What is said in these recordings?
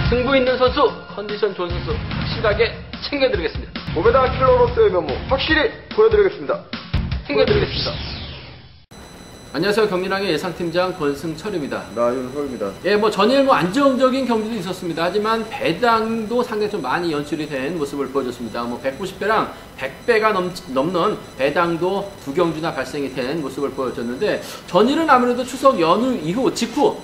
승부 있는 선수, 컨디션 좋은 선수 확실하게 챙겨드리겠습니다. 오베다 킬러로서의 면모 확실히 보여드리겠습니다. 챙겨드리겠습니다. 안녕하세요. 경민왕의 예상팀장 권승철입니다. 나윤서입니다. 예, 전일 안정적인 경기도 있었습니다. 하지만 배당도 상당히 좀 많이 연출이 된 모습을 보여줬습니다. 190배랑 100배가 넘는 배당도 두 경주나 발생이 된 모습을 보여줬는데, 전일은 아무래도 추석 연휴 이후 직후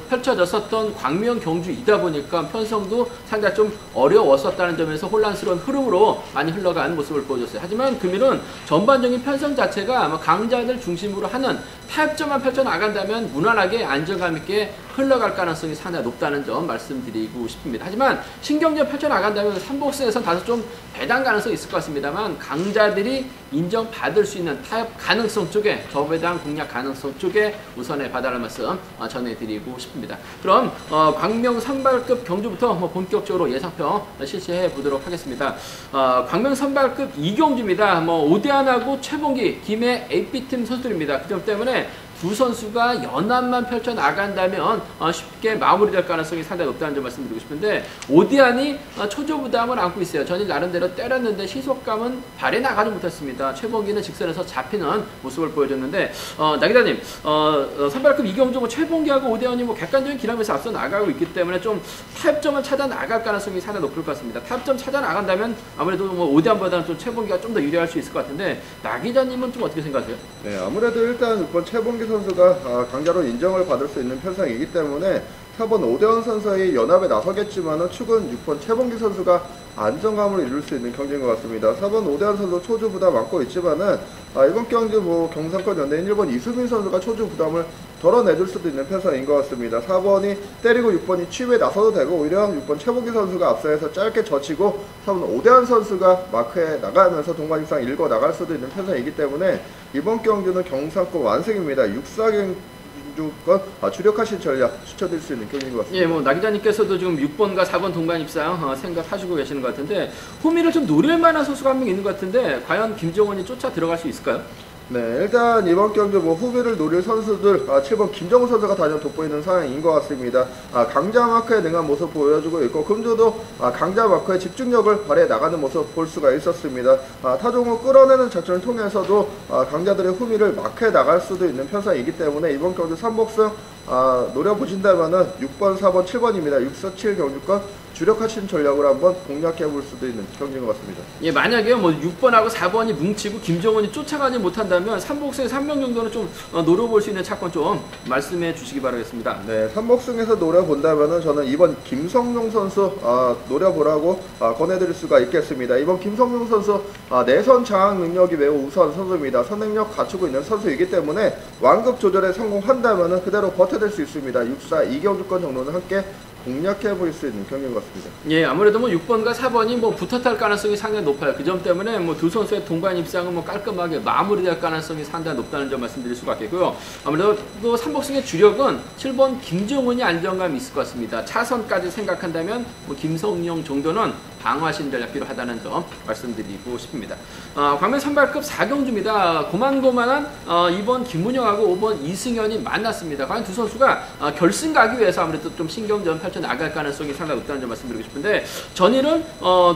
펼쳐졌었던 광명 경주이다 보니까 편성도 상당히 좀 어려웠었다는 점에서 혼란스러운 흐름으로 많이 흘러간 모습을 보여줬어요. 하지만 금일은 전반적인 편성 자체가 강자들 중심으로 하는 타협점만 펼쳐나간다면 무난하게 안정감 있게 흘러갈 가능성이 상당히 높다는 점 말씀드리고 싶습니다. 하지만 신경전 펼쳐나간다면 3복승에서는 다소 좀 배당 가능성이 있을 것 같습니다만, 강자들이 인정받을 수 있는 타협 가능성 쪽에, 저배당 공략 가능성 쪽에 우선에 봐달라는 말씀 전해드리고 싶습니다. 그럼 광명 선발급 경주부터 본격적으로 예상평 실시해 보도록 하겠습니다. 광명 선발급 2경주입니다. 오대안하고 최봉기, 김해 AP팀 선수들입니다. 그 점 때문에 두 선수가 연합만 펼쳐나간다면 쉽게 마무리될 가능성이 상당히 높다는 점 말씀드리고 싶은데, 오디안이 초조부담을 안고 있어요. 전일 나름대로 때렸는데 시속감은 발휘 나가지 못했습니다. 최봉기는 직선에서 잡히는 모습을 보여줬는데, 나 기자님, 선발급 이경주 최봉기하고 오디안이 객관적인 기량에서 앞서 나가고 있기 때문에 좀 타협점을 찾아 나갈 가능성이 상당히 높을 것 같습니다. 타협점 찾아 나간다면 아무래도 오디안보다는 좀 최봉기가 좀 더 유리할 수 있을 것 같은데, 나 기자님은 좀 어떻게 생각하세요? 네, 아무래도 일단 6번 최봉기 선수가 강자로 인정을 받을 수 있는 편성이기 때문에 4번 오대원 선수의 연합에 나서겠지만 축은 6번 최봉기 선수가 안정감을 이룰 수 있는 경기인 것 같습니다. 4번 오대원 선수 초주 부담 안고 있지만은 이번 경기 경상권 연대인 1번 이수민 선수가 초주 부담을 덜어내줄 수도 있는 편성인 것 같습니다. 4번이 때리고 6번이 취입에 나서도 되고, 오히려 6번 최봉기 선수가 앞서에서 짧게 젖히고 4번 오대환 선수가 마크에 나가면서 동반입상 읽어 나갈 수도 있는 편성이기 때문에 이번 경기는 경상권 완승입니다. 6사경주권 주력하신 전략 추천드릴 수 있는 경기인 것 같습니다. 예, 나 기자님께서도 지금 6번과 4번 동반 입상 생각하시고 계시는 것 같은데, 호미를 좀 노릴 만한 선수가 한 명 있는 것 같은데, 과연 김정원이 쫓아 들어갈 수 있을까요? 네, 일단 이번 경기 후비를 노릴 선수들 7번 김정우 선수가 단연 돋보이는 상황인 것 같습니다. 강자 마크에 능한 모습 보여주고 있고, 금주도 강자 마크에 집중력을 발휘해 나가는 모습 볼 수가 있었습니다. 타종을 끌어내는 작전을 통해서도 강자들의 후미를 마크에 나갈 수도 있는 편성이기 때문에 이번 경기 3복승 노려보신다면은 6번, 4번, 7번입니다. 647 경주권 주력하신 전략으로 한번 공략해 볼 수도 있는 경기인 것 같습니다. 예, 만약에 6번하고 4번이 뭉치고 김정원이 쫓아가지 못한다면 3복승에 3명 정도는 좀 노려볼 수 있는 차권 좀 말씀해 주시기 바라겠습니다. 네, 3복승에서 노려본다면은 저는 이번 김성용 선수 노려보라고 권해드릴 수가 있겠습니다. 이번 김성용 선수 내선 장악 능력이 매우 우수한 선수입니다. 선행력 갖추고 있는 선수이기 때문에 완급 조절에 성공한다면은 그대로 버텨낼 수 있습니다. 6사 2경주권 정도는 함께 공략해 볼 수 있는 경기인 것 같습니다. 예, 아무래도 6번과 4번이 붙어 탈 가능성이 상당히 높아요. 그 점 때문에 두 선수의 동반 입상은 깔끔하게 마무리될 가능성이 상당히 높다는 점 말씀드릴 수가 있겠고요. 아무래도 3복승의 주력은 7번 김정은이 안정감이 있을 것 같습니다. 차선까지 생각한다면 김성용 정도는 방어하신 전략 필요하다는 점 말씀드리고 싶습니다. 광명 선발급 4경주입니다. 고만고만한 2번 김문영하고 5번 이승현이 만났습니다. 과연 두 선수가 결승 가기 위해서 아무래도 좀 신경전 펼쳐 나갈 가능성이 상당히 높다는 점 말씀드리고 싶은데, 전일은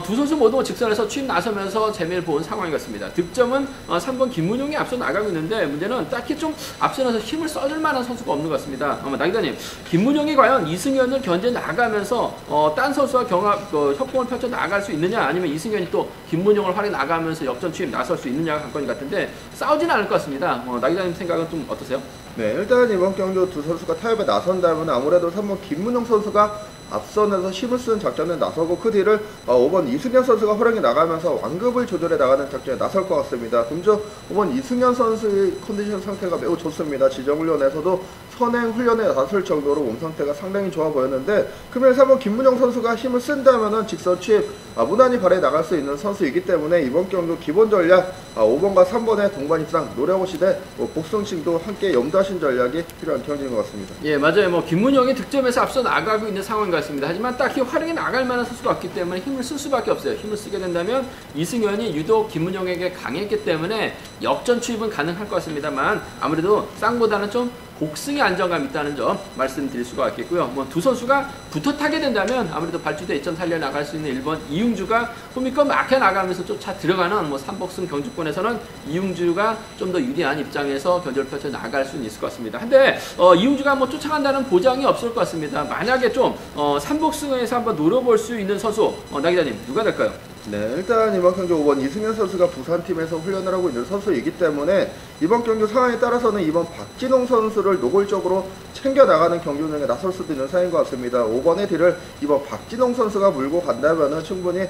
두 선수 모두 직선에서 취임 나서면서 재미를 본 상황인 것 같습니다. 득점은 3번 김문영이 앞서 나가고 있는데, 문제는 딱히 좀 앞서나서 힘을 써줄 만한 선수가 없는 것 같습니다. 나 기자님, 김문영이 과연 이승현을 견제 나가면서 딴 선수와 협공을 펼쳐 나갈 수 있느냐, 아니면 이승현이 또 김문영을 활용 나가면서 역전 취임 나설 수 있느냐가 관건인 것 같은데, 싸우진 않을 것 같습니다. 나 기자님 생각은 좀 어떠세요? 네, 일단 이번 경기 두 선수가 타협에 나선다면 아무래도 3번 김문영 선수가 앞선에서 힘을 쓰는 작전에 나서고, 그 뒤를 5번 이승현 선수가 활용해 나가면서 완급을 조절해 나가는 작전에 나설 것 같습니다. 금주 5번 이승현 선수의 컨디션 상태가 매우 좋습니다. 지정훈련에서도 선행 훈련에 나설 정도로 몸 상태가 상당히 좋아 보였는데, 금일 3번 김문영 선수가 힘을 쓴다면은 직선 취입 무난히 발휘해 나갈 수 있는 선수이기 때문에 이번 경기 기본 전략 5번과 3번의 동반 입상 노려보시되 복승식도 함께 염두하신 전략이 필요한 경기인 것 같습니다. 예, 맞아요. 김문영이 득점에서 앞서 나가고 있는 상황인 것 같습니다. 하지만 딱히 활용해 나갈 만한 선수가 없기 때문에 힘을 쓸 수밖에 없어요. 힘을 쓰게 된다면 이승현이 유독 김문영에게 강했기 때문에 역전 추입은 가능할 것 같습니다만, 아무래도 쌍보다는 좀 복승의 안정감 있다는 점 말씀드릴 수가 있겠고요. 뭐 두 선수가 붙어 타게 된다면 아무래도 발주대 2점 살려 나갈 수 있는 1번 이웅주가 홈이껏 막혀 나가면서 쫓아 들어가는 뭐 3복승 경주권에서는 이웅주가 좀 더 유리한 입장에서 견제를 펼쳐 나갈 수는 있을 것 같습니다. 근데 이웅주가 뭐 쫓아간다는 보장이 없을 것 같습니다. 만약에 좀 3복승에서 한번 노려볼 수 있는 선수 나 기자님 누가 될까요? 네, 일단 이번 경기 5번 이승현 선수가 부산팀에서 훈련을 하고 있는 선수이기 때문에 이번 경기 상황에 따라서는 이번 박진홍 선수를 노골적으로 챙겨나가는 경기 운영에 나설 수도 있는 상황인 것 같습니다. 5번의 뒤를 이번 박진홍 선수가 물고 간다면 충분히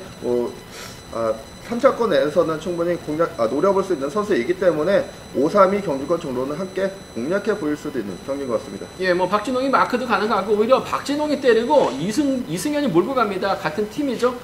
3차권 내에서는 충분히 노려볼 수 있는 선수이기 때문에 5-3-2 경주권 정도는 함께 공략해 보일 수도 있는 경기인 것 같습니다. 예, 뭐 박진홍이 마크도 가능하고 오히려 박진홍이 때리고 이승현이 몰고 갑니다. 같은 팀이죠.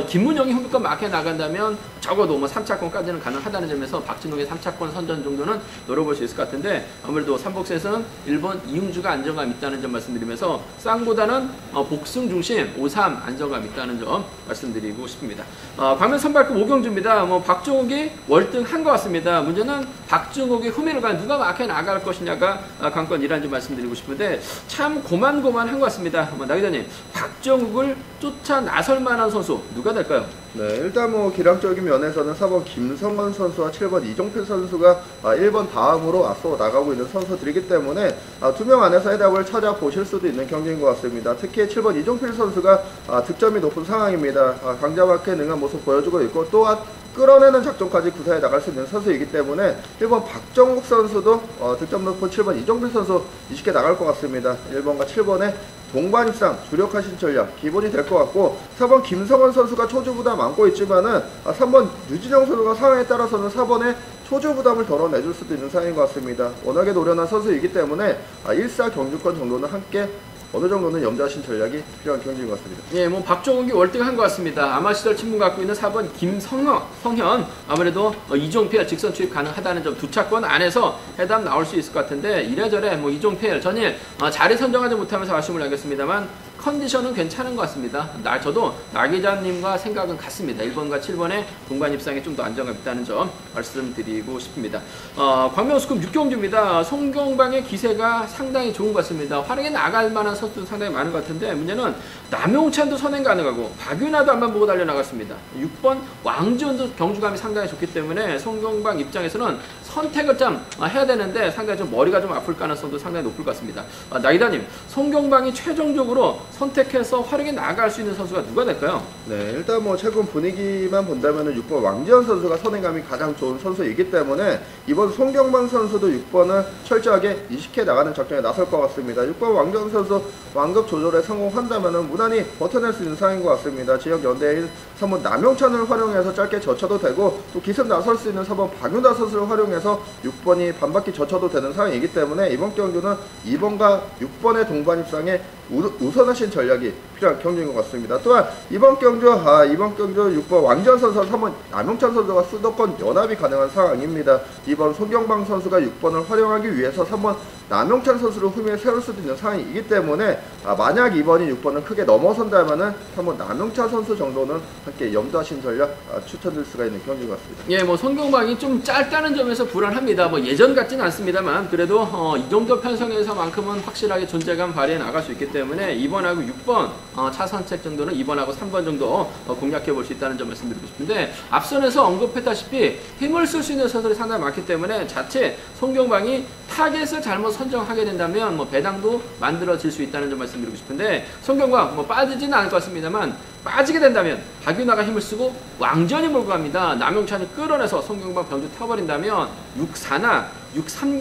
김문영이 홈이껏 마크에 나간다면 적어도 뭐 3차권까지는 가능하다는 점에서 박진홍의 3차권 선전 정도는 노려볼 수 있을 것 같은데 아무래도 3복수에서는 1번 이웅주가 안정감 있다는 점 말씀드리면서 쌍보다는 복승 중심 5-3 안정감 있다는 점 말씀드리고 싶습니다. 광면 선발급 5경주입니다. 뭐 박종욱이 월등한 것 같습니다. 문제는 박종욱이 후미를 가는 누가 마크에 나갈 것이냐가 관건이라는 점 말씀드리고 싶은데 참 고만고만한 것 같습니다. 나 기자님 박종욱을 쫓아 나설 만한 선수 누가 될까요? 네, 일단 뭐 기량적인 면에서는 4번 김성원 선수와 7번 이종필 선수가 1번 다음으로 앞서 나가고 있는 선수들이기 때문에 두 명 안에서 해답을 찾아보실 수도 있는 경기인 것 같습니다. 특히 7번 이종필 선수가 득점이 높은 상황입니다. 강자마크에 능한 모습 보여주고 있고 또한 끌어내는 작전까지 구사해 나갈 수 있는 선수이기 때문에 1번 박정욱 선수도 득점 높은 7번 이종필 선수 20개 나갈 것 같습니다. 1번과 7번의 동반 입상 주력하신 전략 기본이 될 것 같고 4번 김성원 선수가 초주 부담 안고 있지만은 3번 유진영 선수가 상황에 따라서는 4번에 초주 부담을 덜어내줄 수도 있는 상황인 것 같습니다. 워낙에 노련한 선수이기 때문에 1-4 경주권 정도는 함께 어느 정도는 염두하신 전략이 필요한 경기인 것 같습니다. 예, 뭐 박종욱이 월등한 것 같습니다. 아마시절 친분 갖고 있는 4번 김성현 아무래도 이종필 직선 투입 가능하다는 점 두 차권 안에서 해답 나올 수 있을 것 같은데 이래저래 뭐 이종필 전일 자리 선정하지 못하면서 아쉬움을 남겼습니다만 컨디션은 괜찮은 것 같습니다. 저도 나 기자님과 생각은 같습니다. 1번과 7번의 동반 입상에 좀 더 안정감 있다는 점 말씀드리고 싶습니다. 광명스컵 6경주입니다. 송경방의 기세가 상당히 좋은 것 같습니다. 활약에 나갈 만한 선수도 상당히 많은 것 같은데 문제는 남용찬도 선행 가능하고 박윤아도 한번 보고 달려나갔습니다. 6번 왕지원도 경주감이 상당히 좋기 때문에 송경방 입장에서는 선택을 좀 해야 되는데 상당히 좀 머리가 좀 아플 가능성도 상당히 높을 것 같습니다. 나 기자님, 송경방이 최종적으로 선택해서 활용해 나갈 수 있는 선수가 누가 될까요? 네, 일단 뭐 최근 분위기만 본다면 6번 왕지현 선수가 선행감이 가장 좋은 선수이기 때문에 이번 송경방 선수도 6번을 철저하게 이식해 나가는 작전에 나설 것 같습니다. 6번 왕지현 선수 완급 조절에 성공한다면 무난히 버텨낼 수 있는 상황인 것 같습니다. 지역 연대인 3번 남용찬을 활용해서 짧게 젖혀도 되고 또 기습 나설 수 있는 4번 박윤다 선수를 활용해서 6번이 반바퀴 젖혀도 되는 상황이기 때문에 이번 경주는 2번과 6번의 동반 입상에 우선하신 전략이 필요한 경기인 것 같습니다. 또한 이번 경주 6번 왕지현 선수와 3번 남용찬 선수가 수도권 연합이 가능한 상황입니다. 이번 송경방 선수가 6번을 활용하기 위해서 3번 남용찬 선수를 후미에 세울 수도 있는 상황이기 때문에 만약 2번이 6번을 크게 넘어선다면은 3번 남용찬 선수 정도는 함께 염두하신 전략 추천드릴 수가 있는 경기인 것 같습니다. 예, 뭐 송경방이 좀 짧다는 점에서 불안합니다. 뭐 예전 같지는 않습니다만 그래도 이 정도 편성에서만큼은 확실하게 존재감 발휘해 나갈 수 있기 때문에 2번하고 6번 차선책 정도는 2번하고 3번 정도 공략해 볼 수 있다는 점 말씀드리고 싶은데 앞선에서 언급했다시피 힘을 쓸 수 있는 선수들이 상당히 많기 때문에 자체 송경방이 타겟을 잘못 선정하게 된다면 뭐 배당도 만들어질 수 있다는 점 말씀드리고 싶은데 송경방 뭐 빠지지는 않을 것 같습니다만 빠지게 된다면 박윤아가 힘을 쓰고 왕전이 몰고 갑니다. 남용찬이 끌어내서 송경방 병주 타버린다면 6-4나 6-3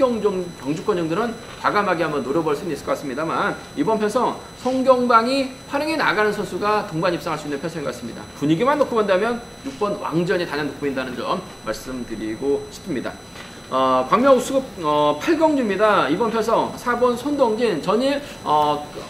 경주권 정도는 과감하게 한번 노려볼 수는 있을 것 같습니다만 이번 편성 송경방이 활용해 나가는 선수가 동반 입상할 수 있는 편성인 것 같습니다. 분위기만 놓고 본다면 6번 왕전이 단연 돋보인다는 점 말씀드리고 싶습니다. 광명우수급 8경주입니다. 이번 편성 4번 손동진 전일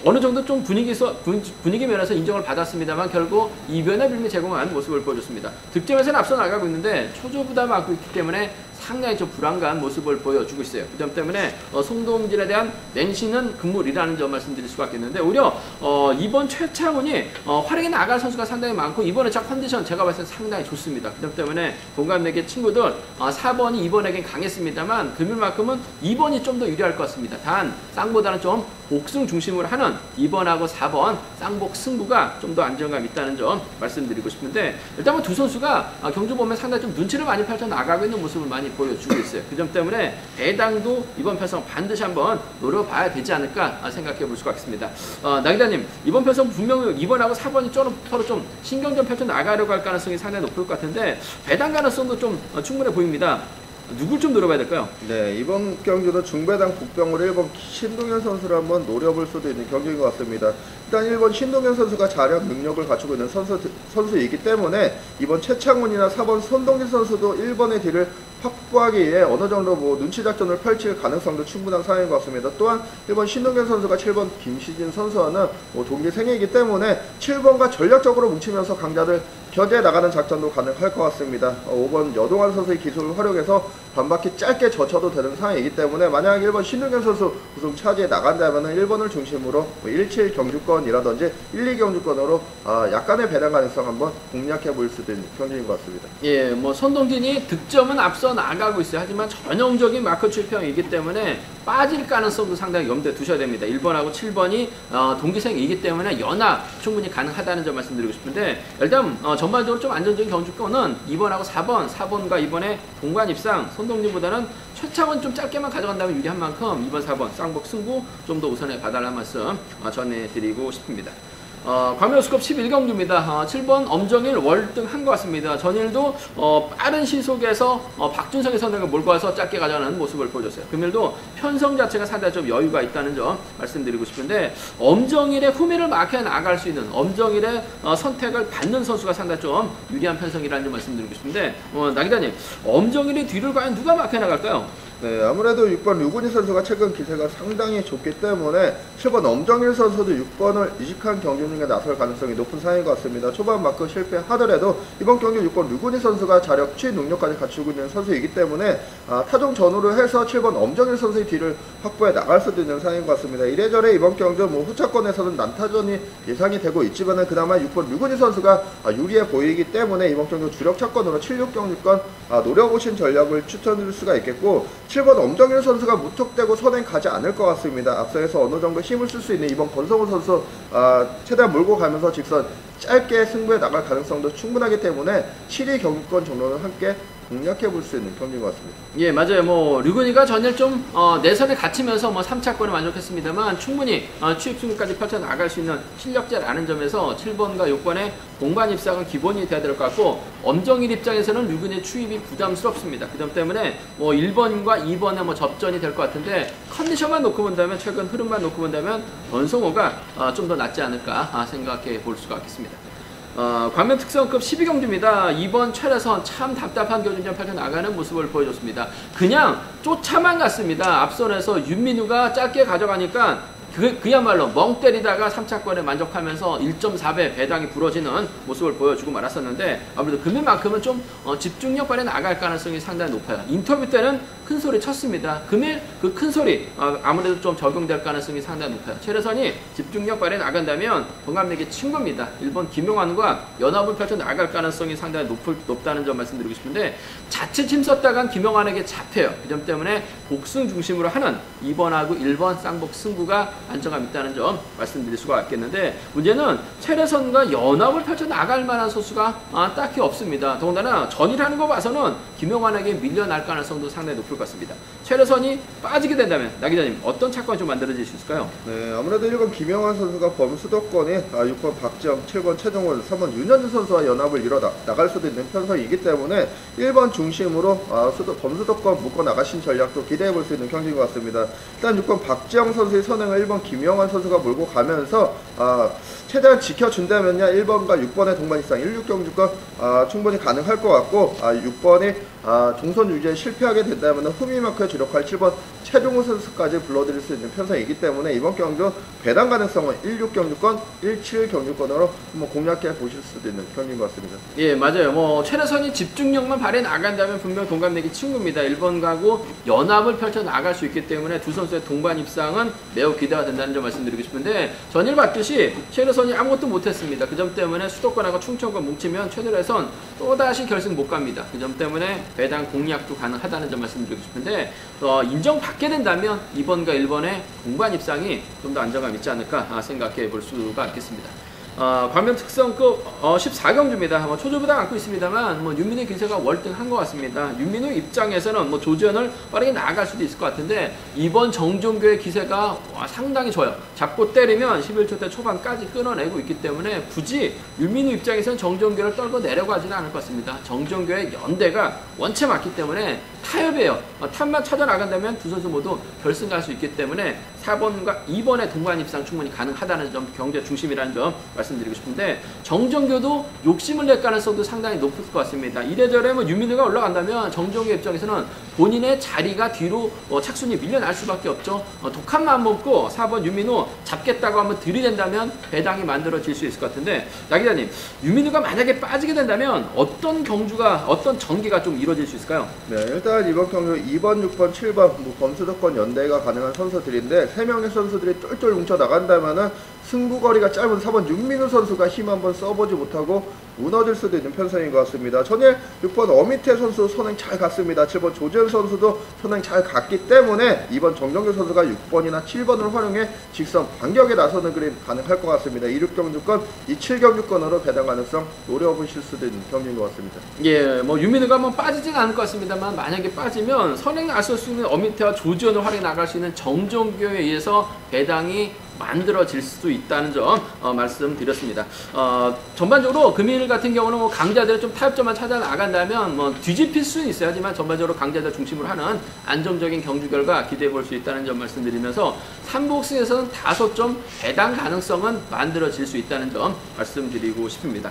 어느 정도 좀 분위기 면에서 인정을 받았습니다만 결국 이변의 빌미 제공한 모습을 보여줬습니다. 득점에서는 앞서 나가고 있는데 초조 부담을 안고 있기 때문에 상당히 좀 불안한 모습을 보여주고 있어요. 그 점 때문에 송동진에 대한 맹신은 금물이라는 점 말씀드릴 수가 있겠는데, 오히려 이번 최창훈이 활약이 나갈 선수가 상당히 많고 이번에 차 컨디션 제가 봤을 때 상당히 좋습니다. 그 점 때문에 공감내기 친구들 4번이 이번에겐 강했습니다만 금일만큼은 2번이 좀 더 유리할 것 같습니다. 단 쌍보다는 좀 복승 중심으로 하는 2번하고 4번 쌍복 승부가 좀 더 안정감 있다는 점 말씀드리고 싶은데, 일단 뭐 두 선수가 경주 보면 상당히 좀 눈치를 많이 펼쳐 나가고 있는 모습을 많이 보여주고 있어요. 그 점 때문에 배당도 이번 편성 반드시 한번 노려봐야 되지 않을까 생각해 볼 수가 있습니다. 나기자님, 이번 편성 분명히 2번하고 4번이 서로 좀 신경전 펼쳐 나가려고 할 가능성이 상당히 높을 것 같은데, 배당 가능성도 좀 충분해 보입니다. 누굴 좀 노려봐야 될까요? 네, 이번 경기도 중배당 국병으로 1번 신동현 선수를 한번 노려볼 수도 있는 경기인 것 같습니다. 일단 1번 신동현 선수가 자력 능력을 갖추고 있는 선수이기 때문에 이번 최창훈이나 4번 손동진 선수도 1번의 딜을 확보하기 위해 어느 정도 눈치 작전을 펼칠 가능성도 충분한 상황인 것 같습니다. 또한 1번 신동현 선수가 7번 김시진 선수와는 동기생이기 때문에 7번과 전략적으로 뭉치면서 강자들 견제해 나가는 작전도 가능할 것 같습니다. 5번 여동환 선수의 기술을 활용해서 반바퀴 짧게 젖혀도 되는 상황이기 때문에 만약 1번 신동현 선수 우승 차지해 나간다면 1번을 중심으로 17 경주권이라든지 1, 2경주권으로 약간의 배당 가능성 한번 공략해 볼 수도 있는 경기인 것 같습니다. 예, 뭐 손동진이 득점은 앞서 나가고 있어요. 하지만 전형적인 마크 출평이기 때문에 빠질 가능성도 상당히 염두에 두셔야 됩니다. 1번하고 7번이 동기생이기 때문에 연합 충분히 가능하다는 점 말씀드리고 싶은데, 일단 전반적으로 좀 안정적인 경주권은 2번하고 4번과 2번의 동반 입상, 손동진보다는 최창은 좀 짧게만 가져간다면 유리한 만큼 2번, 4번 쌍복 승부 좀 더 우선에 봐달라는 말씀 전해드리고 싶습니다. 광명스컵 11경주입니다. 7번 엄정일 월등한 것 같습니다. 전일도 빠른 시속에서 박준성의 선택을 몰고 와서 짧게 가져가는 모습을 보여줬어요. 금일도 편성 자체가 상당히 좀 여유가 있다는 점 말씀드리고 싶은데, 엄정일의 후미를 막혀 나갈 수 있는 엄정일의 선택을 받는 선수가 상당히 좀 유리한 편성이라는 점 말씀드리고 싶은데, 나기자님, 엄정일의 뒤를 과연 누가 막혀 나갈까요? 네, 아무래도 6번 류근희 선수가 최근 기세가 상당히 좋기 때문에 7번 엄정일 선수도 6번을 이직한 경주 중에 나설 가능성이 높은 상황인 것 같습니다. 초반 마크 실패하더라도 이번 경기 6번 류근희 선수가 자력, 취 능력까지 갖추고 있는 선수이기 때문에 타종 전후로 해서 7번 엄정일 선수의 뒤를 확보해 나갈 수도 있는 상황인 것 같습니다. 이래저래 이번 경주 후차권에서는 난타전이 예상이 되고 있지만 그나마 6번 류근희 선수가 유리해 보이기 때문에 이번 경주 주력 차권으로 76경주권 노려보신 전략을 추천드릴 수가 있겠고, 7번 엄정일 선수가 무턱대고 선행 가지 않을 것 같습니다. 앞서에서 어느 정도 힘을 쓸 수 있는 이번 권성우 선수 최대한 몰고 가면서 직선 짧게 승부에 나갈 가능성도 충분하기 때문에 7위 경기권 정도는 함께 공략해 볼 수 있는 경기인 것 같습니다. 예, 맞아요. 뭐 류근이가 전일 좀 내선에 갇히면서 3차권을 만족했습니다만 충분히 추입 승부까지 펼쳐 나갈 수 있는 실력자라는 점에서 7번과 6번의 공반 입상은 기본이 돼야 될 것 같고, 엄정일 입장에서는 류근의 추입이 부담스럽습니다. 그 점 때문에 1번과 2번의 접전이 될 것 같은데, 컨디션만 놓고 본다면, 최근 흐름만 놓고 본다면 권성호가 좀 더 낫지 않을까 생각해 볼 수가 있겠습니다. 광명 특성급 12경주입니다. 이번 철에선 참 답답한 교준전 펼쳐 나가는 모습을 보여줬습니다. 그냥 쫓아만 갔습니다. 앞선에서 윤민우가 짧게 가져가니까 그야말로 멍 때리다가 3차권에 만족하면서 1.4배 배당이 부러지는 모습을 보여주고 말았었는데, 아무래도 금일만큼은 좀 집중력 발휘 나갈 가능성이 상당히 높아요. 인터뷰 때는 큰 소리 쳤습니다. 금일 그 큰 소리 아무래도 좀 적용될 가능성이 상당히 높아요. 최래선이 집중력 발휘 나간다면 동갑내기 친구입니다. 1번 김용환과 연합을 펼쳐 나갈 가능성이 상당히 높다는 점 말씀드리고 싶은데, 자칫 힘썼다간 김용환에게 잡혀요. 그 점 때문에 복승 중심으로 하는 2번하고 1번 쌍복 승부가 안정감 있다는 점 말씀드릴 수가 있겠는데, 문제는 최래선과 연합을 펼쳐 나갈 만한 선수가 딱히 없습니다. 더군다나 전이라는 거 봐서는 김용환에게 밀려날 가능성도 상당히 높을 것 같습니다. 최래선이 빠지게 된다면 나기자님, 어떤 차권이 좀 만들어질 수 있을까요? 네, 아무래도 1번 김용환 선수가 범수도권이 6번 박지영, 7번 최정원, 3번 윤현준 선수와 연합을 이뤄 나갈 수도 있는 편성이기 때문에 1번 중심으로 범수도권 묶어 나가신 전략도 기대해 볼 수 있는 경기인 것 같습니다. 일단 6번 박지영 선수의 선행을 1번 김용환 선수가 몰고 가면서 최대한 지켜준다면요 1번과 6번의 동반 입상 16경주권 충분히 가능할 것 같고 6번이 동선 유지에 실패하게 된다면 후미마크에 주력할 7번 최종우 선수까지 불러드릴 수 있는 편성이기 때문에 이번 경주 배당 가능성은 16경주권, 17경주권으로 한번 공략해 보실 수도 있는 경기인 것 같습니다. 예, 맞아요. 뭐 최래선이 집중력만 발휘해 나간다면 분명 동갑내기 친구입니다. 1번 가고 연합을 펼쳐 나갈 수 있기 때문에 두 선수의 동반 입상은 매우 기대가 된다는 점 말씀드리고 싶은데 전일 봤듯이 최래선이 아무것도 못했습니다. 그 점 때문에 수도권하고 충청권 뭉치면 최래선 또다시 결승 못 갑니다. 그 점 때문에 배당 공략도 가능하다는 점 말씀드리고 싶은데 인정받게 된다면 2번과 1번의 동반 입상이 좀 더 안정감 있지 않을까 생각해 볼 수가 있겠습니다. 관면 특성급 14경주입니다. 초조부담 안고 있습니다만 윤민우의 기세가 월등한 것 같습니다. 윤민우 입장에서는 조지현을 빠르게 나아갈 수도 있을 것 같은데 이번 정종교의 기세가 상당히 좋아요. 잡고 때리면 11초 대 초반까지 끊어내고 있기 때문에 굳이 윤민우 입장에서는 정종교를 떨고 내려가지는 않을 것 같습니다. 정종교의 연대가 원체 맞기 때문에 타협이에요. 탑만 찾아나간다면 두 선수 모두 결승 갈 수 있기 때문에 4번과 2번의 동반 입상 충분히 가능하다는 점, 경제 중심이라는 점 말씀드리고 싶은데 정종교도 욕심을 낼 가능성도 상당히 높을 것 같습니다. 이래저래 윤민우가 올라간다면 정종교 입장에서는 본인의 자리가 뒤로 착순이 밀려날 수밖에 없죠. 독한 마음 먹고 4번 윤민우 잡겠다고 한번 들이댄다면 배당이 만들어질 수 있을 것 같은데 나 기자님, 윤민우가 만약에 빠지게 된다면 어떤 전개가 좀 이루어질 수 있을까요? 네, 일단 이번 경주 2번, 6번, 7번 범수도권 연대가 가능한 선수들인데 3명의 선수들이 쫄쫄 뭉쳐 나간다면은 승부거리가 짧은 4번 윤민우 선수가 힘 한번 써보지 못하고 무너질 수도 있는 편성인 것 같습니다. 전일 6번 어미태 선수 선행 잘 갔습니다. 7번 조재현 선수도 선행 잘 갔기 때문에 이번 정정규 선수가 6번이나 7번을 활용해 직선 반격에 나서는 그림 가능할 것 같습니다. 26경주권, 27경주권으로 배당 가능성 노려보실 수도 있는 경기인 것 같습니다. 예, 윤민우가 빠지진 않을 것 같습니다만 만약에 빠지면 선행에 앞설 수 있는 어미태와 조지현을 활용해 나갈 수 있는 정종교에 의해서 배당이 만들어질 수도 있다는 점 말씀드렸습니다. 전반적으로 금일 같은 경우는 강자들의 좀 타협점만 찾아 나간다면 뒤집힐 수는 있어요. 하지만 전반적으로 강자들 중심으로 하는 안정적인 경주 결과 기대해 볼 수 있다는 점 말씀드리면서 3복승에서는 5점 배당 가능성은 만들어질 수 있다는 점 말씀드리고 싶습니다.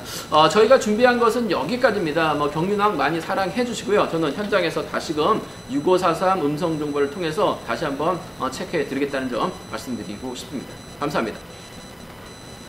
저희가 준비한 것은 여기까지입니다. 경륜왕 많이 사랑해 주시고요. 저는 현장에서 다시금 6543 음성 정보를 통해서 다시 한번 체크해 드리겠다는 점 말씀드리고 싶습니다. 감사합니다.